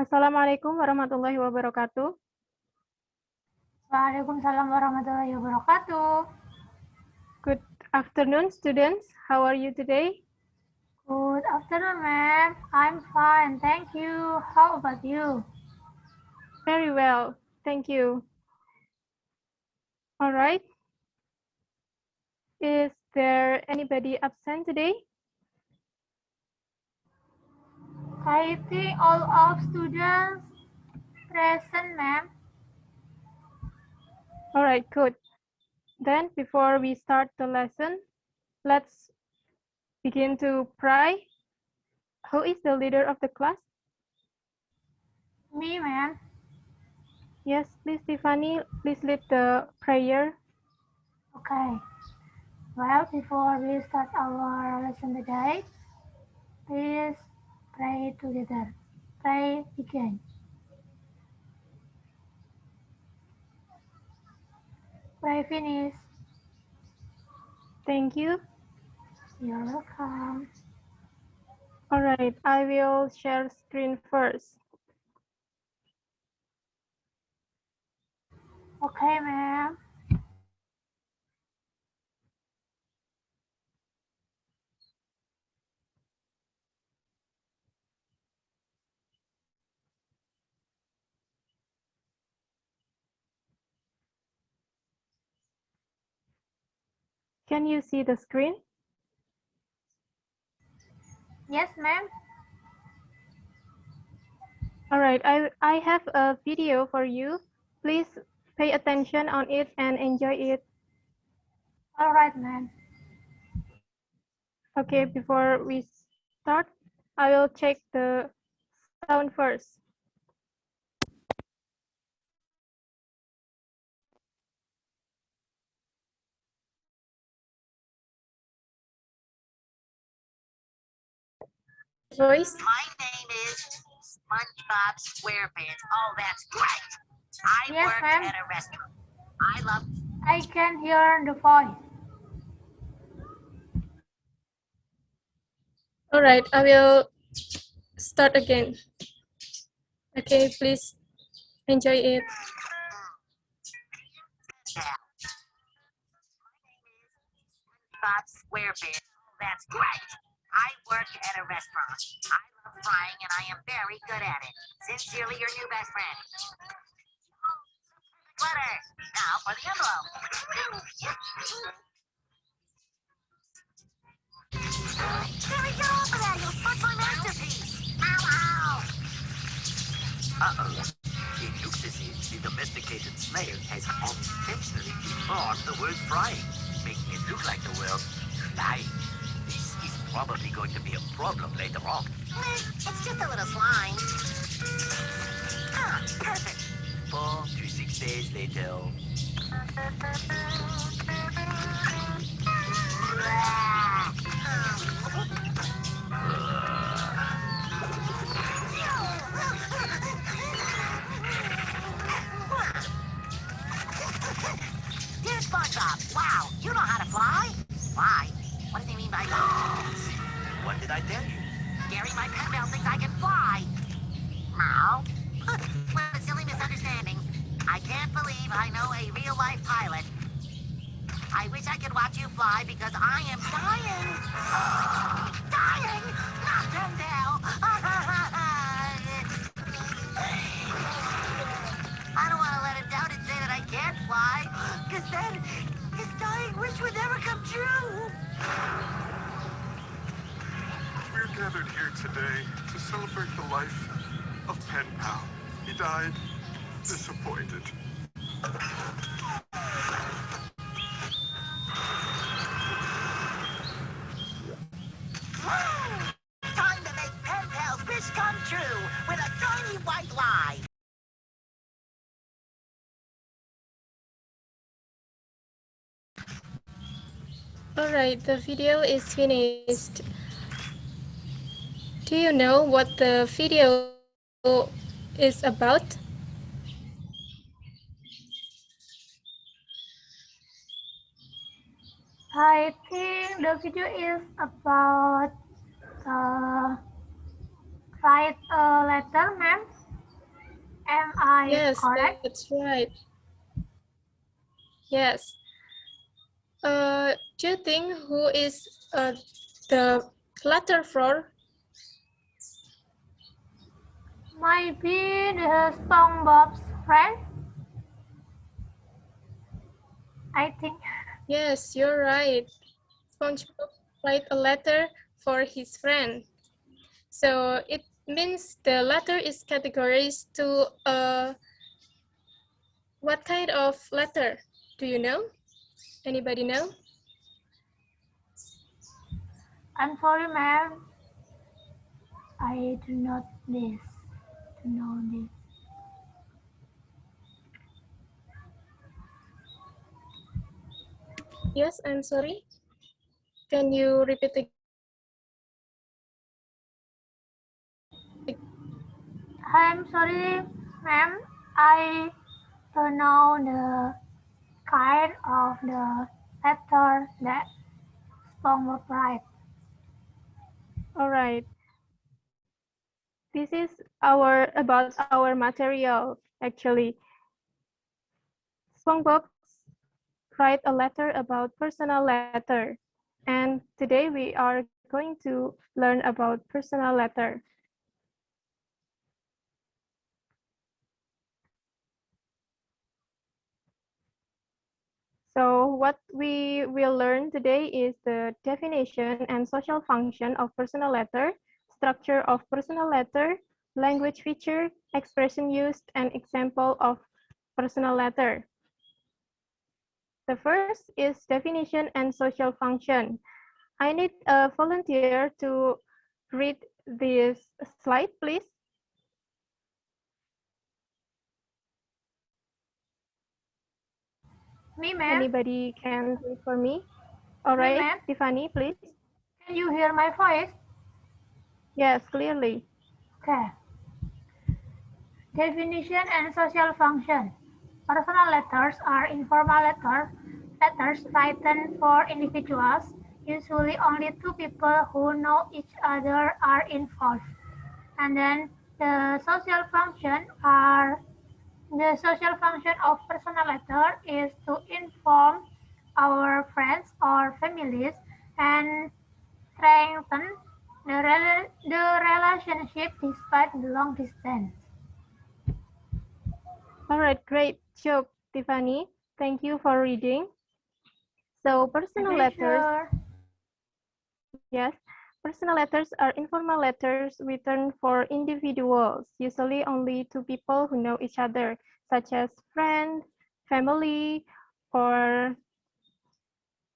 Assalamualaikum warahmatullahi wabarakatuh. Waalaikumsalam warahmatullahi wabarakatuh. Good afternoon, students. How are you today? Good afternoon, ma'am. I'm fine, thank you. How about you? Very well, thank you. All right. Is there anybody absent today? I think all of students present, ma'am. All right, good. Then before we start the lesson, let's begin to pray. Who is the leader of the class? Me, ma'am. Yes, please, Tihfani, please lead the prayer. Okay. Well, before we start our lesson today, please pray together. Pray begin. Pray finish. Thank you. You're welcome. All right, I will share screen first. Okay, ma'am. Can you see the screen? Yes, ma'am. All right, I have a video for you. Please pay attention on it and enjoy it. All right, ma'am. Okay, before we start, I will check the sound first. Voice. My name is SpongeBob SquarePants. Oh, that's great. I Yes, work ma'am. at a restaurant. I love. I can hear the voice. All right, I will start again. Okay, please enjoy it. SpongeBob SquarePants. Oh, that's great. I work at a restaurant. I love frying, and I am very good at it. Sincerely, your new best friend. Glitter. Now for the envelope. There we go for that. You'll fuck my masterpiece. Ow, ow. Uh-oh. It looks as if the domesticated snail has unintentionally deformed the word frying, making it look like the word flying. This is probably going to be a problem later on. It's just a little slime. Ah, perfect. 4 to 6 days later. Dear SpongeBob, wow, you know how to fly? Fly? What does he mean by that? See, what did I tell you? Gary, my pen pal thinks I can fly. Meow. What a silly misunderstanding. I can't believe I know a real-life pilot. I wish I could watch you fly because I am dying. Dying? Not them now. I don't want to let him down and say that I can't fly, because then his dying wish would never come true. We're gathered here today to celebrate the life of Pen Pal. He died disappointed. Time to make Pen Pal's wish come true with a tiny white lie. All right, the video is finished. Do you know what the video is about? I think the video is about write a letter, ma'am. Yes, correct? that's right. Yes. Do you think who is the letter for? Maybe the SpongeBob's friend? I think. Yes, you're right. SpongeBob write a letter for his friend. So it means the letter is categorized to what kind of letter? Do you know? Anybody know? I'm sorry, ma'am. I do not this. To know this. Yes, I'm sorry. Can you repeat again? I'm sorry, ma'am. I don't know the kind of the letter that SpongeBob write. All right. This is our material actually. SpongeBob write a letter about personal letter. And today we are going to learn about personal letter. So what we will learn today is the definition and social function of personal letter, structure of personal letter, language feature, expression used, and example of personal letter. The first is definition and social function. I need a volunteer to read this slide, please. Me, ma'am. Anybody can read for me? All Me, right, ma'am. Tiffany, please. Can you hear my voice? Yes, clearly. Okay. Definition and social function. Personal letters are informal letters written for individuals. Usually only two people who know each other are involved. And then the social function of personal letter is to inform our friends or families and strengthen the relationship despite the long distance. All right, great job, Tiffany. Thank you for reading. So My personal letters, pleasure. yes, personal letters are informal letters written for individuals, usually only to people who know each other, such as friend, family, or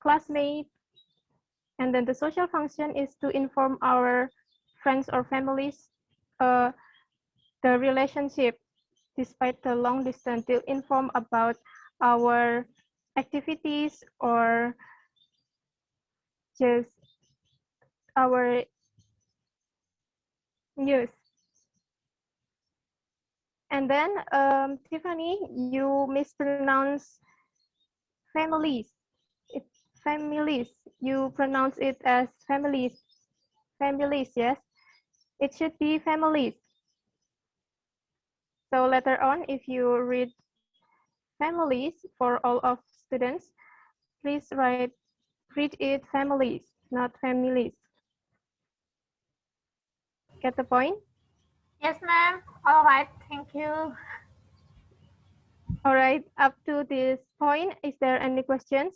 classmate. And then the social function is to inform our friends or families uh, the relationship despite the long distance to inform about our activities or just our news. And then, Tiffany, you mispronounce families. It's families. You pronounce it as families. Families, yes. It should be families. So later on, if you read families for all of students, please read it families, not families. Get the point? Yes, ma'am. All right. Thank you. All right, up to this point, is there any questions?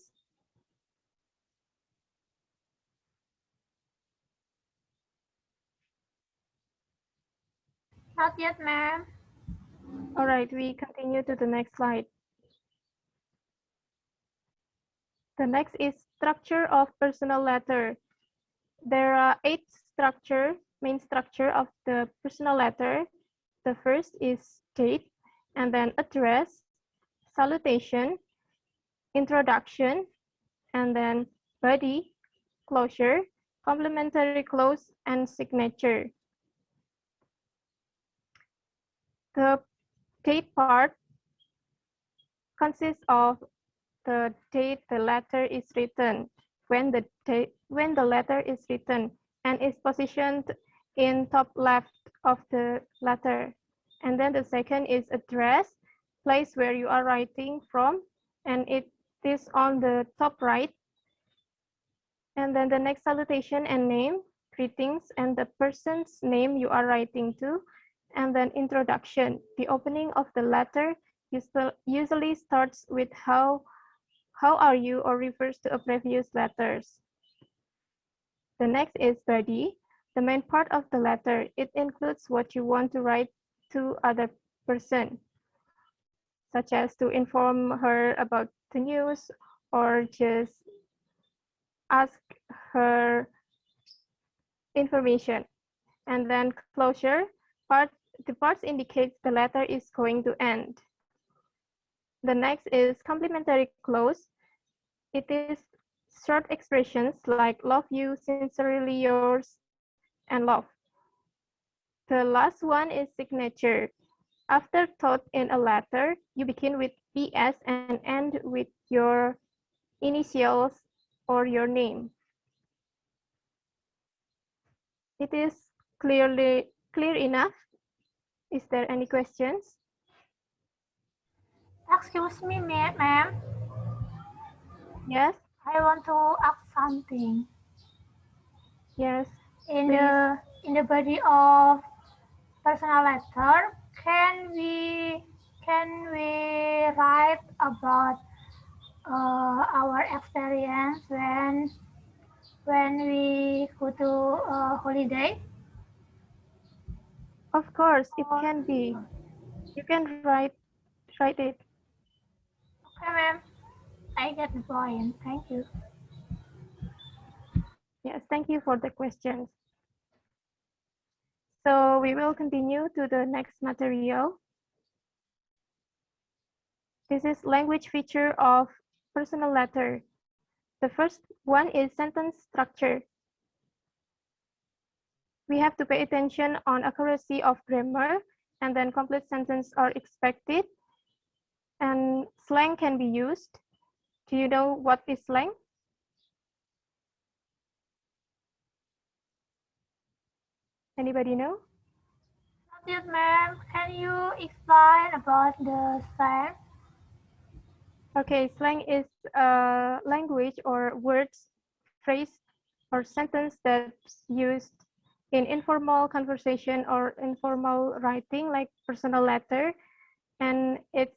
Not yet, ma'am. All right, we continue to the next slide. The next is structure of personal letter. There are 8 main structure of the personal letter. The first is date, and then address, salutation, introduction, and then body, closure, complementary clause, and signature. The date part consists of the date the letter is written, when the letter is written, and is positioned in top left of the letter. And then the second is address. place where you are writing from, and it is on the top right. And then the next salutation and name, greetings, and the person's name you are writing to, and then introduction. The opening of the letter usually starts with how are you, or refers to a previous letters. The next is body, the main part of the letter. It includes what you want to write to other person, such as to inform her about the news or just ask her information. And then closure, the parts indicates the letter is going to end. The next is complimentary close. It is short expressions like love you, sincerely yours, and love. The last one is signature. After thought in a letter, you begin with PS and end with your initials or your name. It is clear enough? Is there any questions? Excuse me, ma'am. Yes? I want to ask something. Yes. In Please. the body of personal letter, can we write about our experience when we go to holiday? Of course, it Or, can be. You can write it. okay, ma'am. I get the point. Thank you. Yes, thank you for the questions. So we will continue to the next material. This is language feature of personal letter. The first one is sentence structure. We have to pay attention on accuracy of grammar, and then complete sentences are expected, and slang can be used. Do you know what is slang? Anybody know? Not yet, ma'am. Can you explain about the slang? Okay, slang is a language or words, phrase, or sentence that's used in informal conversation or informal writing, like personal letter, and it's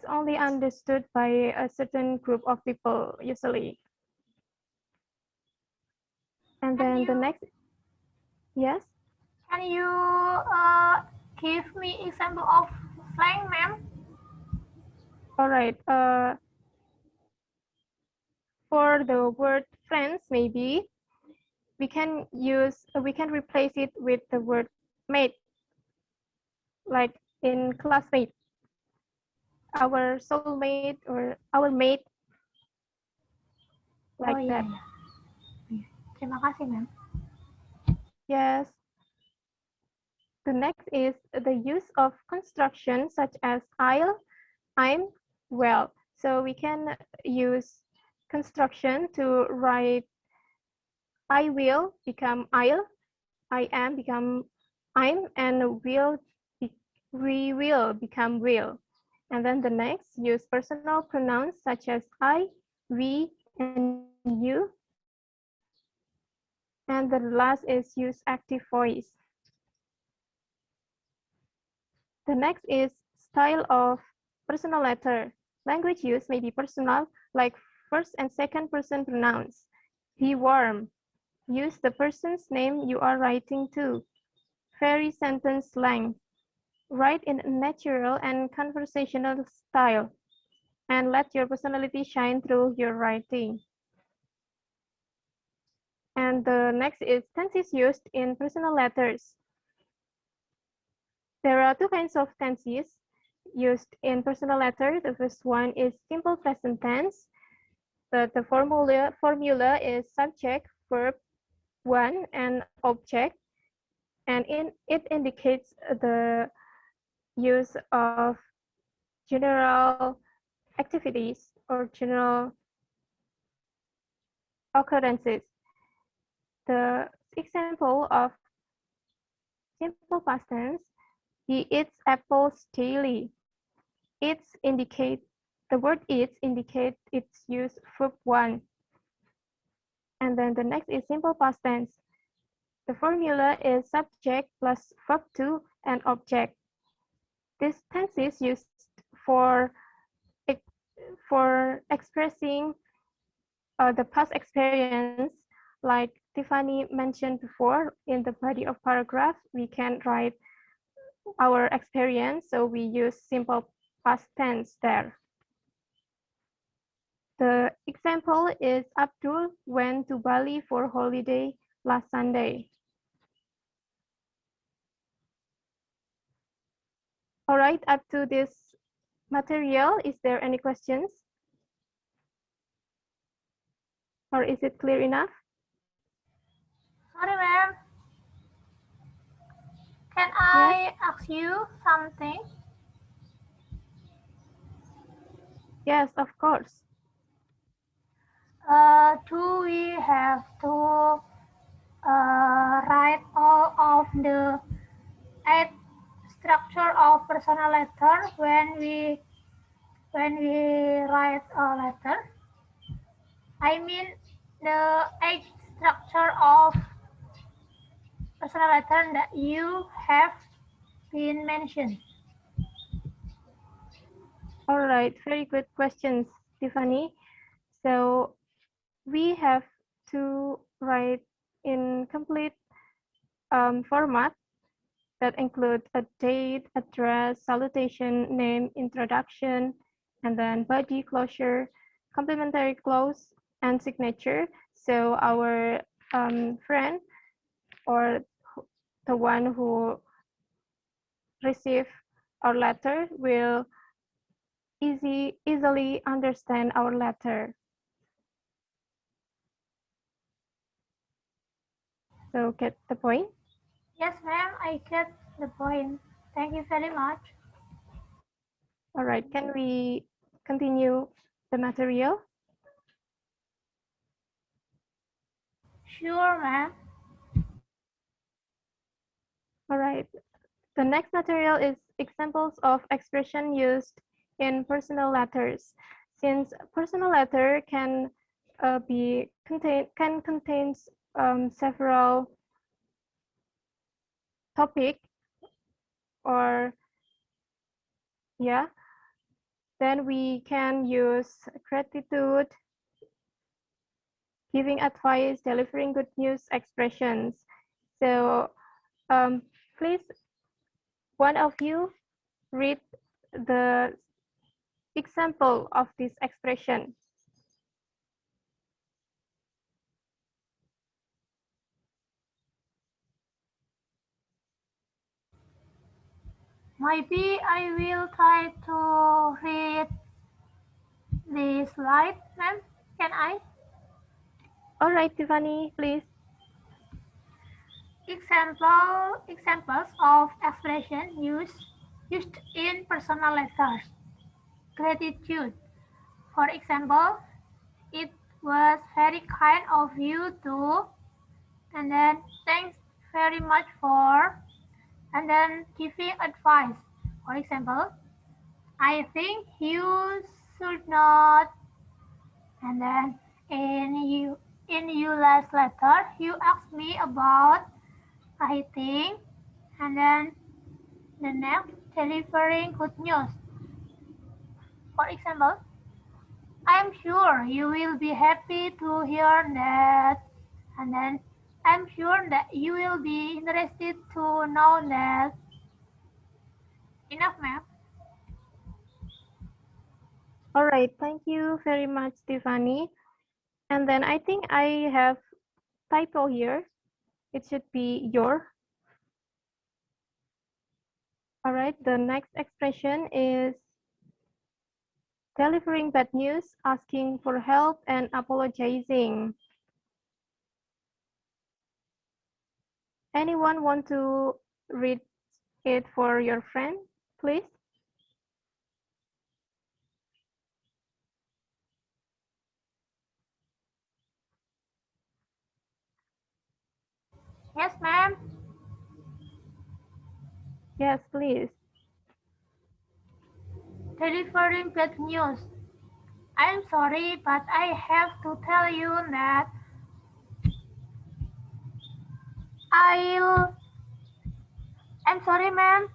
only understood by a certain group of people usually. And then the next, yes. Can you give me example of slang, ma'am? All right. For the word friends, maybe we can replace it with the word mate, like in classmate, our soulmate or our mate, like Oh that. iya, iya. Terima kasih, ma'am. Yes. The next is the use of construction such as I'm, well. So we can use construction to write I will become I'll, I am become I'm, and we will become will. And then the next, use personal pronouns such as I, we, and you. And the last is use active voice. The next is style of personal letter. Language use may be personal, like first and second person pronouns. Be warm. Use the person's name you are writing to. Vary sentence length. Write in a natural and conversational style. And let your personality shine through your writing. And the next is tenses used in personal letters. There are two kinds of tenses used in personal letter. The first one is simple present tense. The formula is subject, verb, one, and object. And it indicates the use of general activities or general occurrences. The example of simple past tense He eats apples daily. The word eats indicate its use verb 1. And then the next is simple past tense. The formula is subject plus verb 2 and object. This tense is used for expressing the past experience, like Tiffany mentioned before in the body of paragraph, we can write our experience, so we use simple past tense there. The example is Abdul went to Bali for holiday last Sunday. All right, up to this material, is there any questions? Or is it clear enough? Sorry, ma'am. Can I ask you something? Yes, of course. Do we have to write all of the 8 structure of personal letter when we write a letter? I mean the 8 structure of personal letter that you have been mentioned. All right, very good questions, Tiffany. So we have to write in complete format that include a date, address, salutation, name, introduction, and then body, closure, complementary clause, and signature. So our friend or the one who receive our letter will easily understand our letter. So get the point? Yes, ma'am, I get the point. Thank you very much. All right, can we continue the material? Sure, ma'am. All right, the next material is examples of expression used in personal letters. Since personal letter can contain several topic or then we can use gratitude, giving advice, delivering good news expressions. So please, one of you read the example of this expression. Maybe I will try to read this slide, ma'am. Can I? All right, Tiffany, please. Examples of expression used in personal letters. Gratitude. For example, it was very kind of you to, and then thanks very much for, and then giving advice. For example, I think you should not, and then in your last letter you asked me about I think, and then the next delivering good news. For example, I'm sure you will be happy to hear that, and then I'm sure that you will be interested to know that. Enough, ma'am. All right, thank you very much, Tiffany. And then I think I have typo here. It should be your. All right, the next expression is delivering bad news, asking for help, and apologizing. Anyone want to read it for your friend, please? Yes, ma'am. Yes, please. Delivering bad news. I'm sorry, but I have to tell you that I'll. I'm sorry, ma'am.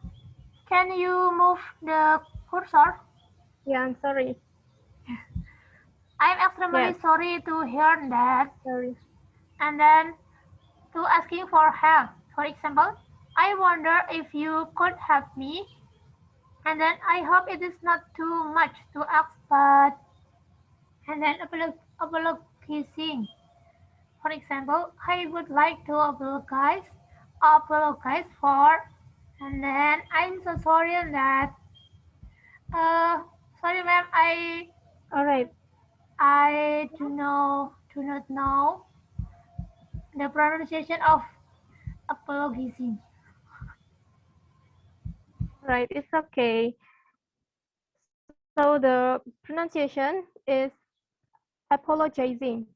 Can you move the cursor? Yeah, I'm sorry. I'm extremely Yes, sorry to hear that. sorry. And then to asking for help. For example, I wonder if you could help me. And then I hope it is not too much to ask, but and then apologizing. For example, I would like to apologize for, and then I'm so sorry that, sorry ma'am, All right. I do not know the pronunciation of apologizing. Right, it's okay. So the pronunciation is apologizing.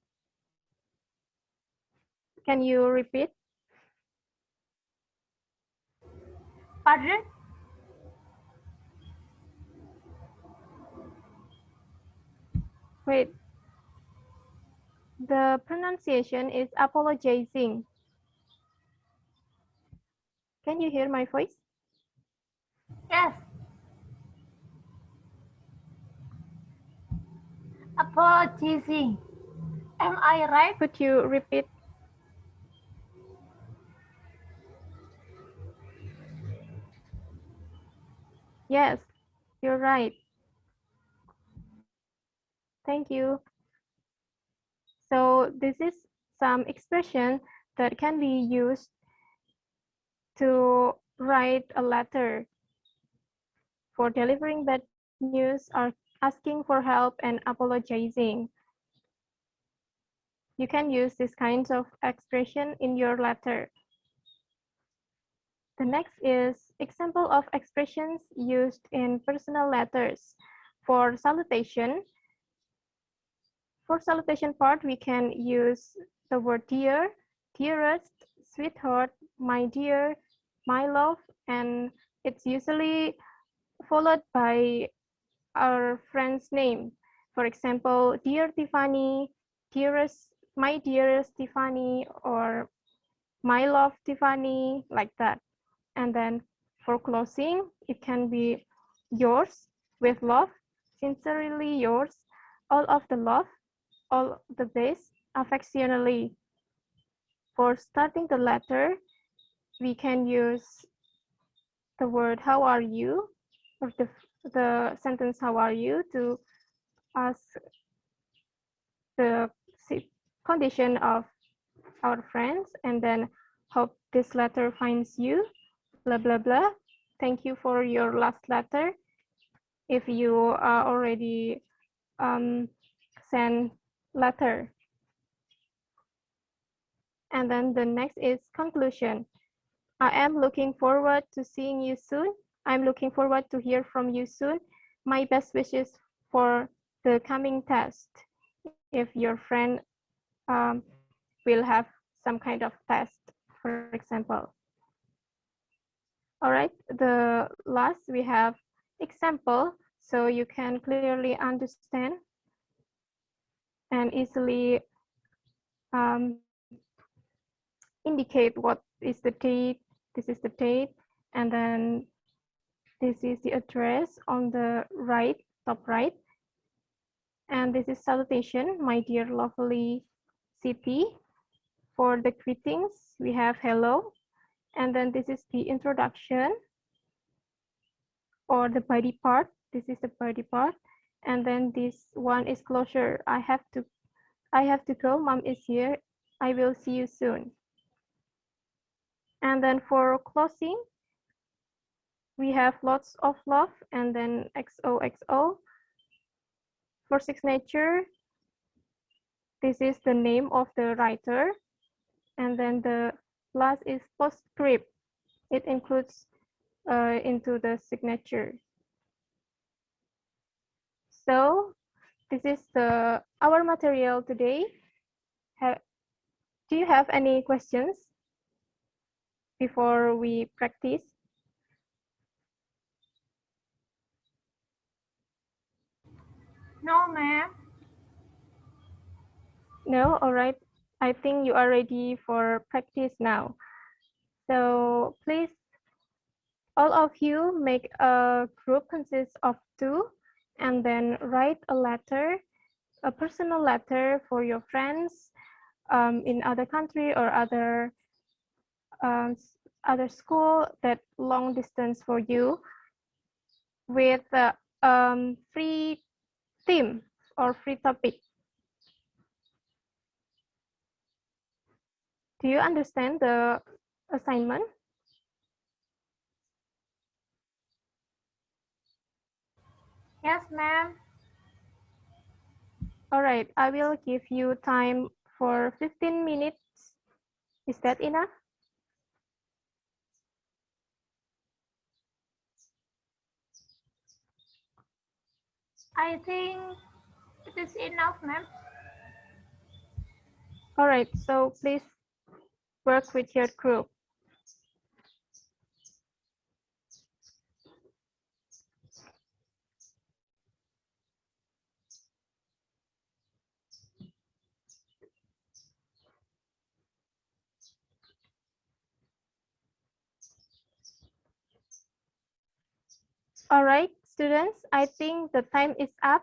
Can you repeat? Pardon? Wait, the pronunciation is apologizing. Can you hear my voice? Yes, apologizing. Am I right? Could you repeat? Yes, you're right. Thank you. So this is some expression that can be used to write a letter for delivering bad news or asking for help and apologizing. You can use these kinds of expression in your letter. The next is example of expressions used in personal letters. For salutation part, we can use the word dear, dearest, sweetheart, my dear, my love, and it's usually followed by our friend's name. For example, dear Tiffany, dearest, my dearest Tiffany, or my love Tiffany, like that. And then for closing, it can be yours with love, sincerely yours, all of the love, all the best, affectionately. For starting the letter, we can use the word how are you, or the sentence how are you to ask the condition of our friends, and then hope this letter finds you, blah blah blah. Thank you for your last letter. If you already send letter. And then the next is conclusion. I am looking forward to seeing you soon. I'm looking forward to hear from you soon. My best wishes for the coming test. If your friend will have some kind of test, for example. All right, the last we have example, so you can clearly understand and easily indicate what is the date. This is the date, and then this is the address on the right, top right. And this is salutation, my dear lovely CP. For the greetings, we have hello. And then this is the introduction or the body part. This is the body part. And then this one is closure. I have to go. Mom is here. I will see you soon. And then for closing, we have lots of love and then XOXO. For signature, this is the name of the writer. And then the last is postscript. It includes into the signature. So this is our material today. Do you have any questions before we practice? No, ma'am. No? All right. I think you are ready for practice now. So please, all of you make a group consists of 2 and then write a letter, a personal letter for your friends in other country or um, other school that long distance for you with free theme or free topic. Do you understand the assignment? Yes, ma'am. All right, I will give you time for 15 minutes. Is that enough? I think it is enough, ma'am. All right, so please work with your group. All right, students, I think the time is up.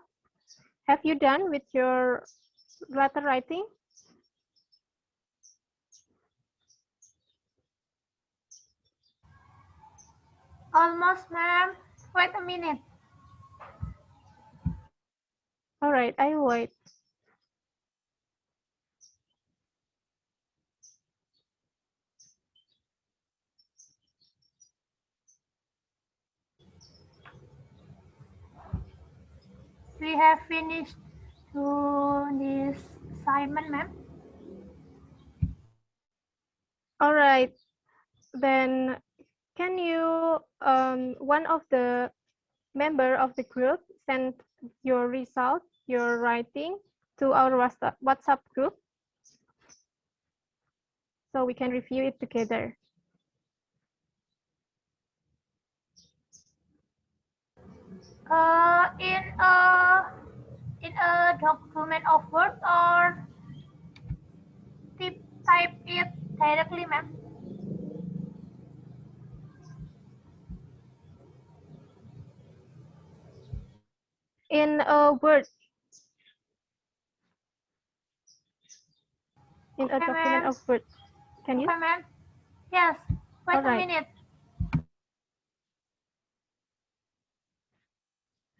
Have you done with your letter writing? Almost, ma'am. Wait a minute. All right, I wait. We have finished this assignment, ma'am. All right, then can you, one of the member of the group send your result, your writing to our WhatsApp group so we can review it together. In a document of Word or type it directly, ma'am. In a Word, in a Okay, document ma'am. of Word. Can you? Okay, ma'am. Yes. Wait All a right. minute.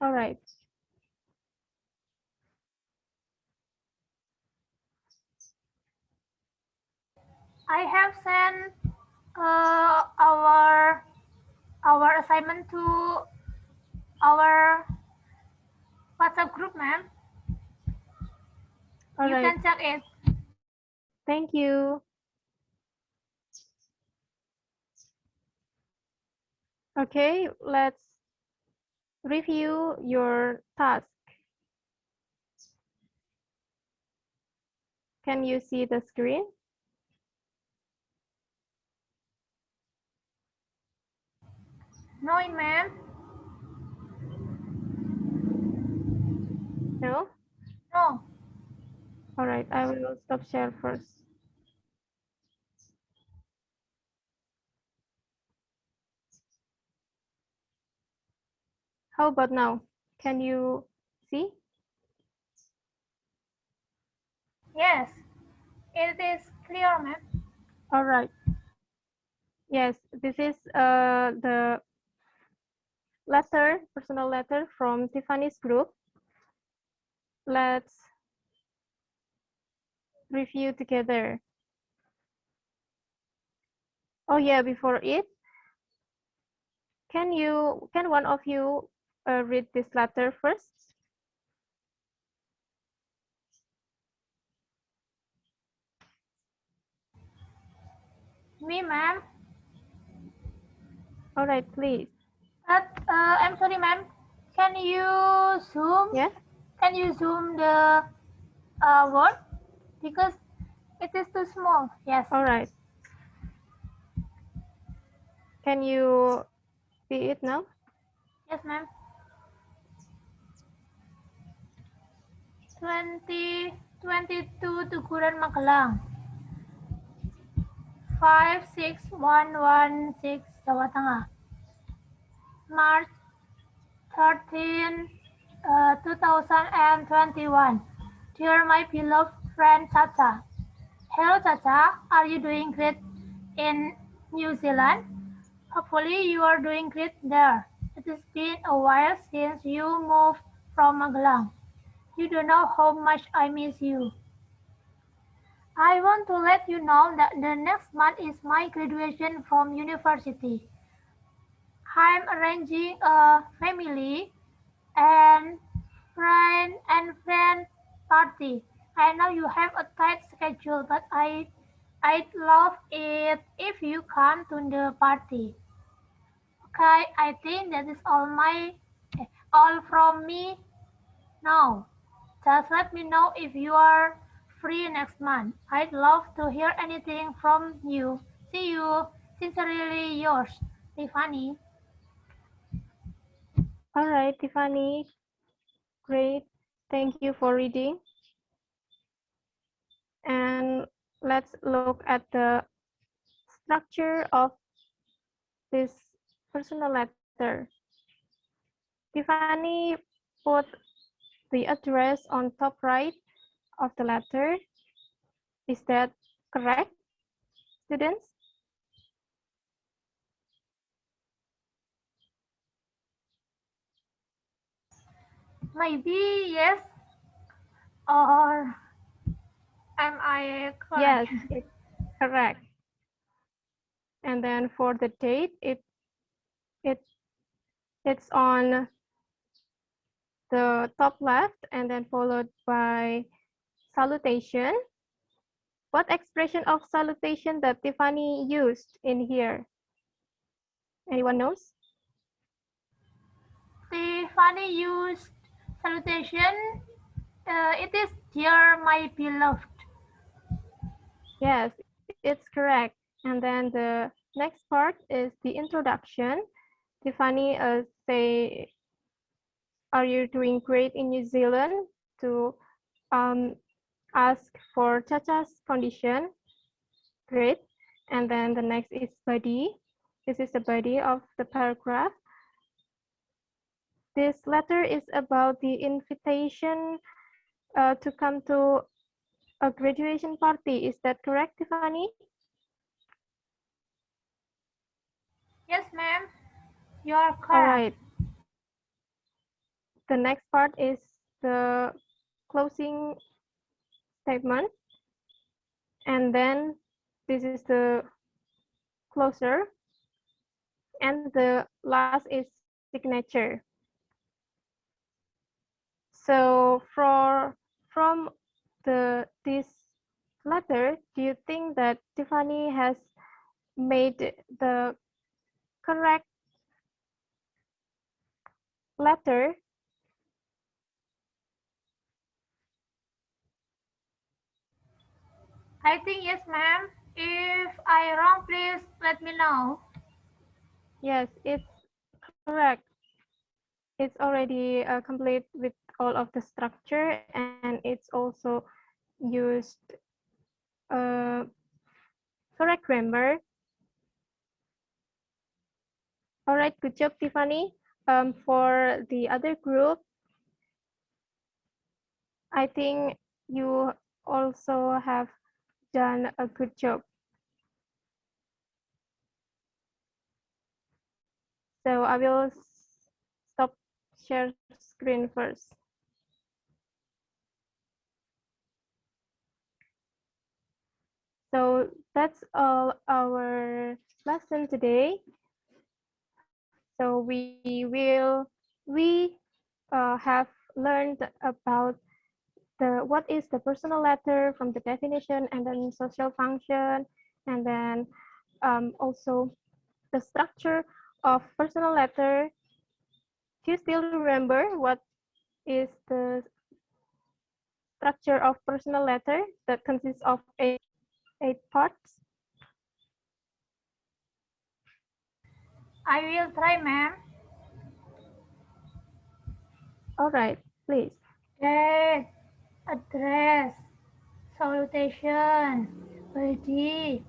All right. I have sent our assignment to our WhatsApp group, ma'am. All You right. can check it. Thank you. Okay, let's review your task. Can you see the screen? No, ma'am. No? No. All right, I will stop share first. How about now? Can you see? Yes. It is clear, ma'am. All right. Yes, this is the letter, personal letter from Tiffany's group. Let's review together. Oh yeah, before it, can one of you read this letter first? Me, ma'am. All right, please. But I'm sorry, ma'am. Can you zoom? Yeah. Can you zoom the word? Because it is too small. Yes. All right. Can you see it now? Yes, ma'am. 2022 Tuguran Magelang. 56116 Jawa Tengah. March 13, 2021. Dear my beloved friend Chacha. Hello Chacha, are you doing great in New Zealand? Hopefully you are doing great there. It has been a while since you moved from Magelang. You don't know how much I miss you. I want to let you know that the next month is my graduation from university. I'm arranging a family and friend party. I know you have a tight schedule, but I'd love it if you come to the party. Okay, I think that is all from me now. Just let me know if you are free next month. I'd love to hear anything from you. See you. Sincerely yours, Tiffany. All right, Tiffany, great. Thank you for reading. And let's look at the structure of this personal letter. Tiffany put the address on top right of the letter. Is that correct, students? Maybe yes, or am I Yes, correct? it's correct. And then for the date, it it's on the top left and then followed by salutation. What expression of salutation that Tiffany used in here? Anyone knows? Tiffany used salutation. It is dear my beloved. Yes, it's correct. And then the next part is the introduction. Tiffany say, are you doing great in New Zealand? To ask for Chacha's condition. Great. And then the next is body. This is the body of the paragraph. This letter is about the invitation to come to a graduation party. Is that correct, Tiffany? Yes, ma'am. You are All correct. right. The next part is the closing statement. And then this is the closer. And the last is signature. So from this letter, do you think that Tiffany has made the correct letter? I think yes, ma'am. If I wrong, please let me know. Yes, it's correct. It's already complete with all of the structure, and it's also used uh, correct grammar. All right, good job, Tiffany. For the other group, I think you also have done a good job. So I will stop share screen first. So that's all our lesson today. So we have learned about what is the personal letter from the definition and then social function, and then also the structure of personal letter. Do you still remember what is the structure of personal letter that consists of eight parts? I will try, ma'am. All right, please. Okay. address, salutation, body,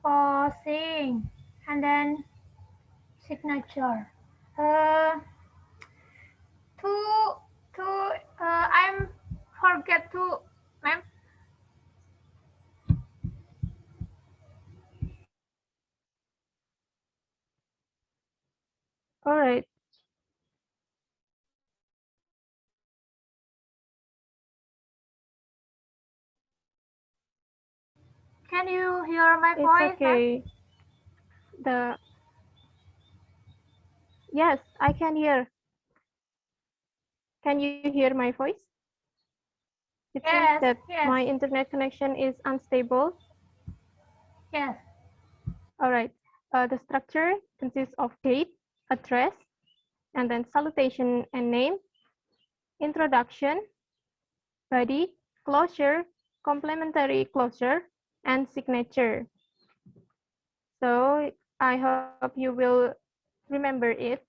posing, and then signature. Uh, to I'm forget to, ma'am. All right. Can you hear my It's voice, ma'am? okay. The Yes, I can hear. Can you hear my voice? It seems Yes, that yes, my internet connection is unstable. yes. All right. The structure consists of date, address, and then salutation and name, introduction, body, closure, complementary closure, and signature. So I hope you will remember it.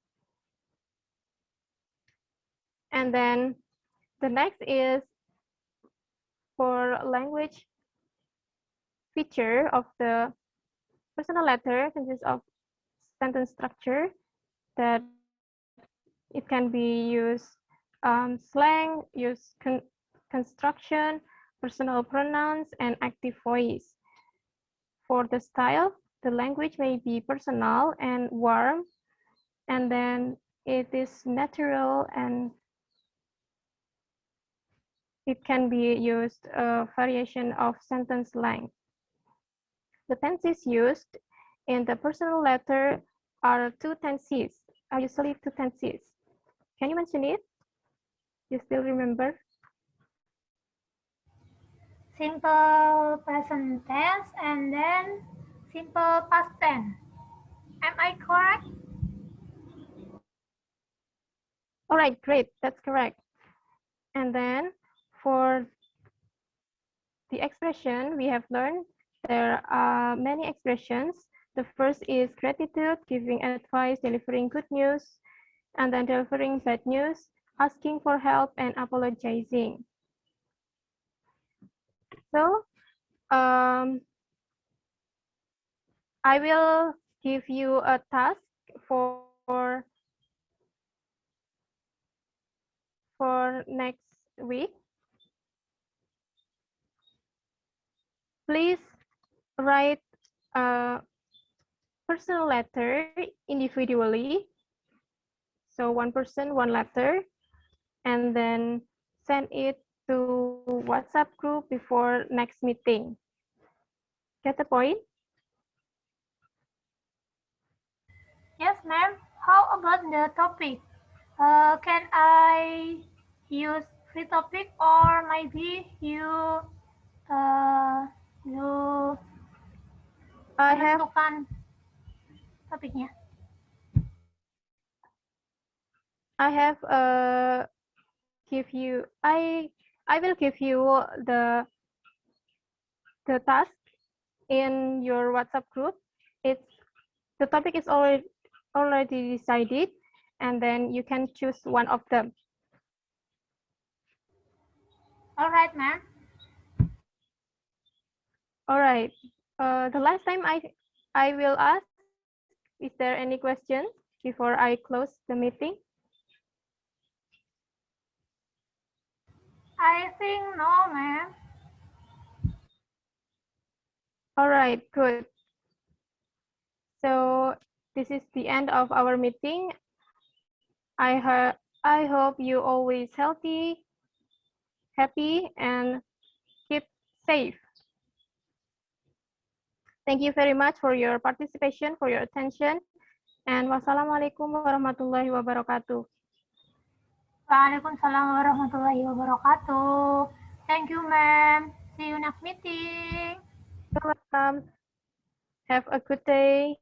And then the next is for language feature of the personal letter consists of sentence structure that it can be used slang, use construction, personal pronouns, and active voice. For the style, the language may be personal and warm, and then it is natural and it can be used a variation of sentence length. The tenses used in the personal letter are two tenses, are usually two tenses. Can you mention it? You still remember? Simple present tense and then simple past tense. Am I correct? All right, great, that's correct. And then for the expression we have learned, there are many expressions. The first is gratitude, giving advice, delivering good news, and then delivering bad news, asking for help, and apologizing. So I will give you a task for next week. Please write a personal letter individually. So one person, one letter, and then send it to WhatsApp group before next meeting. Get the point? Yes, ma'am. How about the topic? Can I use free topic or maybe you I have menentukan topiknya? I have give you I will give you the task in your WhatsApp group. It's the topic is already decided, and then you can choose one of them. All right, ma'am. All right. The last time I will ask, is there any questions before I close the meeting? I think no, ma'am. All right, good. So this is the end of our meeting. I hope you always healthy, happy, and keep safe. Thank you very much for your participation, for your attention, and wassalamualaikum warahmatullahi wabarakatuh. Waalaikumsalam warahmatullahi wabarakatuh. Thank you, ma'am. See you next meeting. You're welcome. Have a good day.